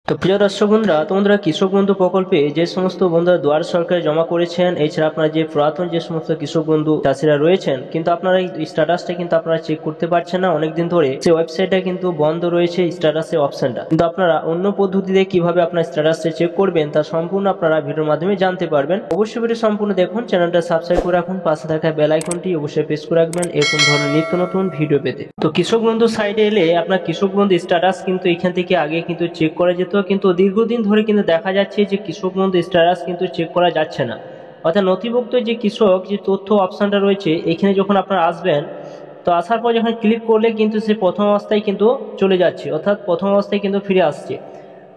তো প্রিয় দর্শক বন্ধুরা, তোমরা কৃষক বন্ধু প্রকল্পে যে সমস্ত বন্ধুরা দুয়ারে সরকারে জমা করেছেন, এছাড়া আপনারা যে পুরাতন যে সমস্ত কৃষক বন্ধু চাষিরা রয়েছেন, কিন্তু আপনারা এই স্ট্যাটাসটা কিন্তু আপনারা চেক করতে পারছেন না অনেকদিন ধরে। সেই ওয়েবসাইটটা কিন্তু বন্ধ রয়েছে, স্ট্যাটাসের অপশনটা। কিন্তু আপনারা অন্য পদ্ধতিতে কিভাবে আপনার স্ট্যাটাসটা চেক করবেন তা সম্পূর্ণ আপনারা ভিডিওর মাধ্যমে জানতে পারবেন। অবশ্যই ভিডিও সম্পূর্ণ দেখুন, চ্যানেলটা সাবস্ক্রাইব করে রাখুন, পাশে থাকা বেল আইকনটি অবশ্যই প্রেস করে রাখবেন এরকম ধরনের নিত্য নতুন ভিডিও পেতে। তো কৃষক বন্ধু সাইডে এলে আপনার কৃষক বন্ধু স্ট্যাটাস কিন্তু এখান থেকে আগে কিন্তু চেক করা যেত, কিন্তু দীর্ঘদিন ধরে কিন্তু দেখা যাচ্ছে যে কৃষক বন্ধু স্ট্যাটাস কিন্তু চেক করা যাচ্ছে না। অর্থাৎ নথিভুক্ত যে কৃষক যে তথ্য অপশনটা রয়েছে, এখানে যখন আপনারা আসবেন, তো আসার পর যখন ক্লিক করলে কিন্তু সে প্রথম অবস্থায় কিন্তু চলে যাচ্ছে, অর্থাৎ প্রথম অবস্থায় কিন্তু ফিরে আসছে।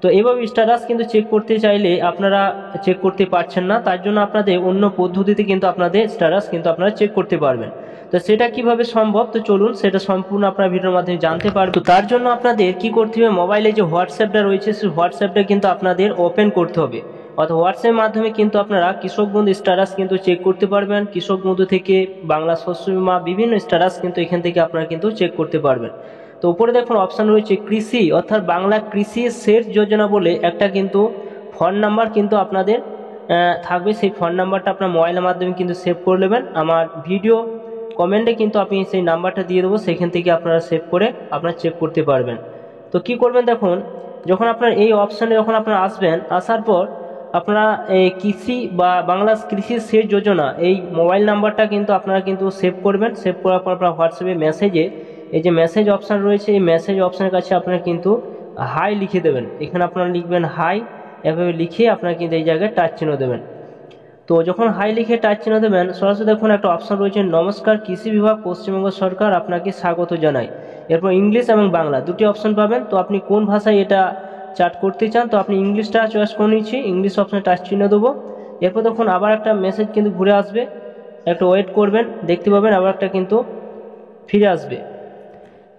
তো এইভাবে স্ট্যাটাস কিন্তু চেক করতে চাইলে আপনারা চেক করতে পারছেন না, তার জন্য আপনাদের অন্য পদ্ধতিতে কিন্তু আপনাদের স্ট্যাটাস কিন্তু আপনারা চেক করতে পারবেন। তো সেটা কিভাবে সম্ভব, তো চলুন সেটা সম্পূর্ণ আপনারা ভিডিওর মাধ্যমে জানতে পারবেন। তো তার জন্য আপনাদের কি করতে হবে, মোবাইলে যে হোয়াটসঅ্যাপটা রয়েছে সেই হোয়াটসঅ্যাপটা কিন্তু আপনাদের ওপেন করতে হবে। অর্থাৎ হোয়াটসঅ্যাপের মাধ্যমে কিন্তু আপনারা কৃষক বন্ধু স্ট্যাটাস কিন্তু চেক করতে পারবেন। কৃষক বন্ধু থেকে বাংলা শস্য বীমা বিভিন্ন স্ট্যাটাস কিন্তু এখান থেকে আপনারা কিন্তু চেক করতে পারবেন। তো উপরে দেখুন অপশান রয়েছে কৃষি, অর্থাৎ বাংলা কৃষি সেচ যোজনা বলে একটা কিন্তু ফোন নাম্বার কিন্তু আপনাদের থাকবে। সেই ফোন নাম্বারটা আপনার মোবাইলের মাধ্যমে কিন্তু সেভ করে নেবেন। আমার ভিডিও কমেন্টে কিন্তু আপনি সেই নাম্বারটা দিয়ে দেবো, সেখান থেকে আপনারা সেভ করে আপনারা চেক করতে পারবেন। তো কি করবেন দেখুন, যখন আপনার এই অপশানে যখন আপনারা আসবেন, আসার পর আপনারা এই কৃষি বা বাংলা কৃষি সেচ যোজনা এই মোবাইল নাম্বারটা কিন্তু আপনারা কিন্তু সেভ করবেন। সেভ করার পর আপনার হোয়াটসঅ্যাপে মেসেজে এই যে মেসেজ অপশান রয়েছে, এই মেসেজ অপশানের কাছে আপনারা কিন্তু হাই লিখে দেবেন। এখানে আপনারা লিখবেন হাই, এভাবে লিখে আপনারা কিন্তু এই জায়গায় টাচ চিহ্ন দেবেন। তো যখন হাই লিখে টাচ চিহ্ন দেবেন, সরাসরি দেখুন একটা অপশান রয়েছে নমস্কার কৃষি বিভাগ পশ্চিমবঙ্গ সরকার আপনাকে স্বাগত জানাই। এরপর ইংলিশ এবং বাংলা দুটি অপশান পাবেন। তো আপনি কোন ভাষায় এটা চ্যাট করতে চান, তো আপনি ইংলিশটা চয়েস করে নিচ্ছি, ইংলিশ অপশানে টাচ চিহ্ন দেবো। এরপর দেখুন আবার একটা মেসেজ কিন্তু ঘুরে আসবে, একটু ওয়েট করবেন, দেখতে পাবেন আবার একটা কিন্তু ফিরে আসবে।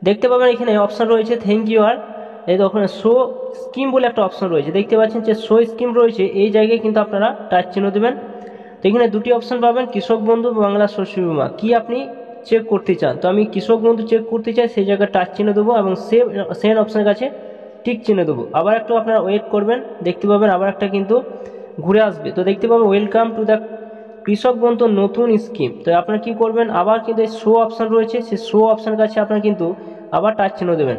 দেখতে পাবেন এখানে অপশান রয়েছে থ্যাংক ইউ আর, এই দেখুন শো স্কিম বলে একটা অপশান রয়েছে, দেখতে পাচ্ছেন যে শো স্কিম রয়েছে, এই জায়গায় কিন্তু আপনারা টাচ চিহ্ন দেবেন। তো এখানে দুটি অপশান পাবেন, কৃষক বন্ধু বাংলা শস্য বীমা, কি আপনি চেক করতে চান। তো আমি কৃষক বন্ধু চেক করতে চাই, সেই জায়গায় টাচ চিহ্ন দেবো এবং সেভ অপশানের কাছে টিক চিহ্ন দেবো। আবার একটু আপনারা ওয়েট করবেন, দেখতে পাবেন আবার একটা কিন্তু ঘুরে আসবে। তো দেখতে পাবেন ওয়েলকাম টু দ্য কৃষক বন্ধু নতুন স্কিম। তো আপনারা কি করবেন, আবার কিন্তু এই শো অপশান রয়েছে, সেই শো অপশানের কাছে আপনারা কিন্তু আবার টাচ চিহ্ন দেবেন।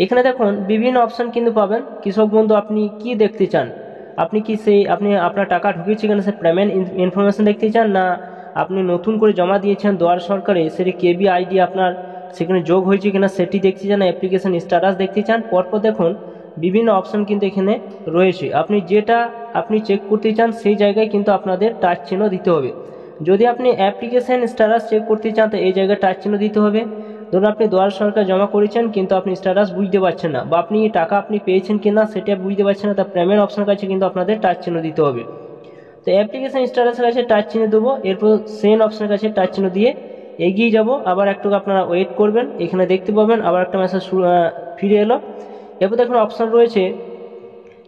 এখানে দেখুন বিভিন্ন অপশান কিন্তু পাবেন, কৃষক বন্ধু আপনি কি দেখতে চান, আপনি কি আপনি আপনার টাকা ঢুকিয়েছে কিনা সে পেমেন্ট ইনফরমেশন দেখতে চান, না আপনি নতুন করে জমা দিয়েছেন দুয়ার সরকারে সেটি কেবি আইডি আপনার সেখানে যোগ হয়েছে কিনা সেটি দেখতে চান, অ্যাপ্লিকেশন স্ট্যাটাস দেখতে চান। পরপর দেখুন বিভিন্ন অপশান কিন্তু এখানে রয়েছে, আপনি যেটা আপনি চেক করতে চান সেই জায়গায় কিন্তু আপনাদের টাচ চিহ্ন দিতে হবে। যদি আপনি অ্যাপ্লিকেশন স্ট্যাটাস চেক করতে চান তো এই জায়গায় টাচ চিহ্ন দিতে হবে। ধরুন আপনি দুয়ার সরকার জমা করেছেন কিন্তু আপনি স্ট্যাটাস বুঝতে পারছেন না, বা আপনি টাকা আপনি পেয়েছেন কিনা সেটা বুঝতে পারছেন না, তা পেমেন্ট অপশানের কাছে কিন্তু আপনাদের টাচ চিহ্ন দিতে হবে। তো অ্যাপ্লিকেশন স্ট্যাটাসের কাছে টাচ চিহ্ন দেবো, এরপর সেন্ড অপশানের কাছে টাচ চিহ্ন দিয়ে এগিয়ে যাব। আবার একটু আপনারা ওয়েট করবেন, এখানে দেখতে পাবেন আবার একটা মেসেজ ফিরে এলো। এরপর দেখুন অপশান রয়েছে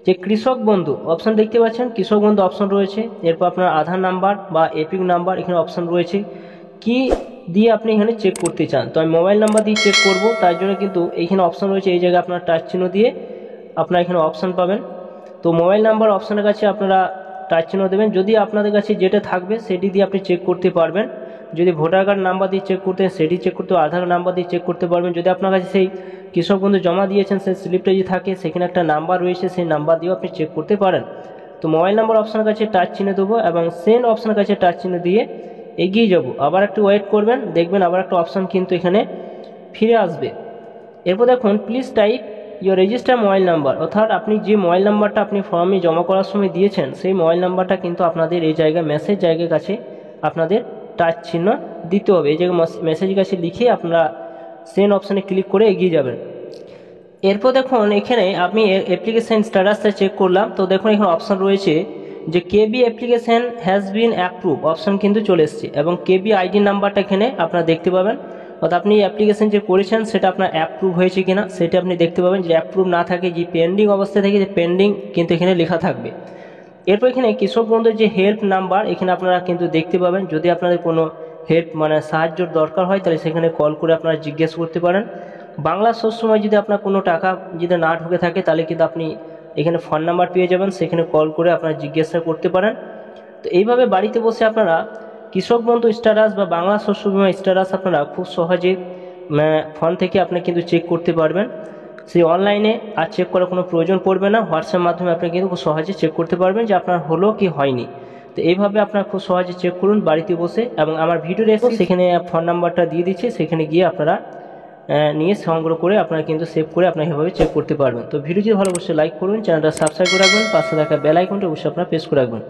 যে কৃষক বন্ধু অপশান দেখতে পাচ্ছেন, কৃষক বন্ধু অপশান রয়েছে। এরপর আপনার আধার নাম্বার বা এপিক নাম্বার এখানে অপশান রয়েছে, কি দিয়ে আপনি এখানে চেক করতে চান। তো আমি মোবাইল নাম্বার দিয়ে চেক করব, তার জন্য কিন্তু এইখানে অপশান রয়েছে, এই জায়গায় আপনার টাচ চিহ্ন দিয়ে আপনারা এখানে অপশান পাবেন। তো মোবাইল নাম্বার অপশানের কাছে আপনারা টাচ চিহ্ন দেবেন, যদি আপনাদের কাছে যেটা থাকবে সেটি দিয়ে আপনি চেক করতে পারবেন। যদি ভোটার কার্ড নাম্বার দিয়ে চেক করতে সেটি চেক করতে, আধার নাম্বার দিয়ে চেক করতে পারবেন। যদি আপনার কাছে সেই কৃষক বন্ধু জমা দিয়েছেন সেই স্লিপটা যদি থাকে সেখানে একটা নাম্বার রয়েছে, সেই নাম্বার দিয়েও আপনি চেক করতে পারেন। তো মোবাইল নাম্বার অপশানের কাছে টাচ চিহ্ন দেবো এবং সেন্ড অপশানের কাছে টাচ চিহ্ন দিয়ে এগিয়ে যাব। আবার একটু ওয়েট করবেন, দেখবেন আবার একটা অপশান কিন্তু এখানে ফিরে আসবে। এরপর দেখুন please type your register mobile number, অর্থাৎ আপনি যে মোবাইল নাম্বারটা আপনি ফর্মে জমা করার সময় দিয়েছেন সেই মোবাইল নাম্বারটা কিন্তু আপনাদের এই জায়গায় মেসেজ জায়গার কাছে আপনাদের টাচ চিহ্ন দিতে হবে। এই জায়গায় মেসেজ কাছে লিখে আপনারা সেন্ড অপশানে ক্লিক করে এগিয়ে যাবেন। এরপর দেখুন এখানে আমি অ্যাপ্লিকেশান স্ট্যাটাসটা চেক করলাম। তো দেখুন এখানে অপশান রয়েছে যে KB application has been approve option কিন্তু চলে এসছে এবং কেবি আইডি নাম্বারটা এখানে আপনারা দেখতে পাবেন। অর্থাৎ আপনি অ্যাপ্লিকেশান যে করেছেন সেটা আপনার অ্যাপ্রুভ হয়েছে কিনা সেটা আপনি দেখতে পাবেন। যে অ্যাপ্রুভ না থাকে, যে পেন্ডিং অবস্থায় থাকে, যে পেন্ডিং কিন্তু এখানে লেখা থাকবে। এরপর এখানে কৃষক বন্ধুর যে হেল্প নাম্বার এখানে আপনারা কিন্তু দেখতে পাবেন, যদি আপনাদের কোনো হেল্প সাহায্যর দরকার হয় তাহলে সেখানে কল করে আপনারা জিজ্ঞেস করতে পারেন। বাংলা শস্য সময় যদি আপনার কোনো টাকা যদি না ঢুকে থাকে তাহলে কিন্তু আপনি এখানে ফোন নাম্বার পেয়ে যাবেন, সেখানে কল করে আপনারা জিজ্ঞাসা করতে পারেন। তো এইভাবে বাড়িতে বসে আপনারা কৃষক বন্ধু স্ট্যাটাস বা বাংলা শস্য বীমা স্ট্যাটাস আপনারা খুব সহজে ফোন থেকে আপনি কিন্তু চেক করতে পারবেন। সেই অনলাইনে আর চেক করার কোনো প্রয়োজন পড়বে না, হোয়াটসঅ্যাপ মাধ্যমে আপনি কিন্তু খুব সহজে চেক করতে পারবেন যে আপনার হলো কি হয়নি। তো এইভাবে আপনারা খুব সহজে চেক করুন বাড়িতে বসে, এবং আমার ভিডিও দেখুন, সেখানে ফোন নাম্বারটা দিয়ে দিচ্ছি, সেখানে গিয়ে আপনারা নিয়ে সংগ্রহ করে আপনারা কিন্তু সেভ করে আপনারা এভাবে চেক করতে পারবেন। তো ভিডিও যদি ভালো অবশ্যই লাইক করুন, চ্যানেলটা সাবস্ক্রাইব করে রাখবেন, পাশে থাকা বেল আইকনটা অবশ্যই আপনারা প্রেস করে রাখবেন।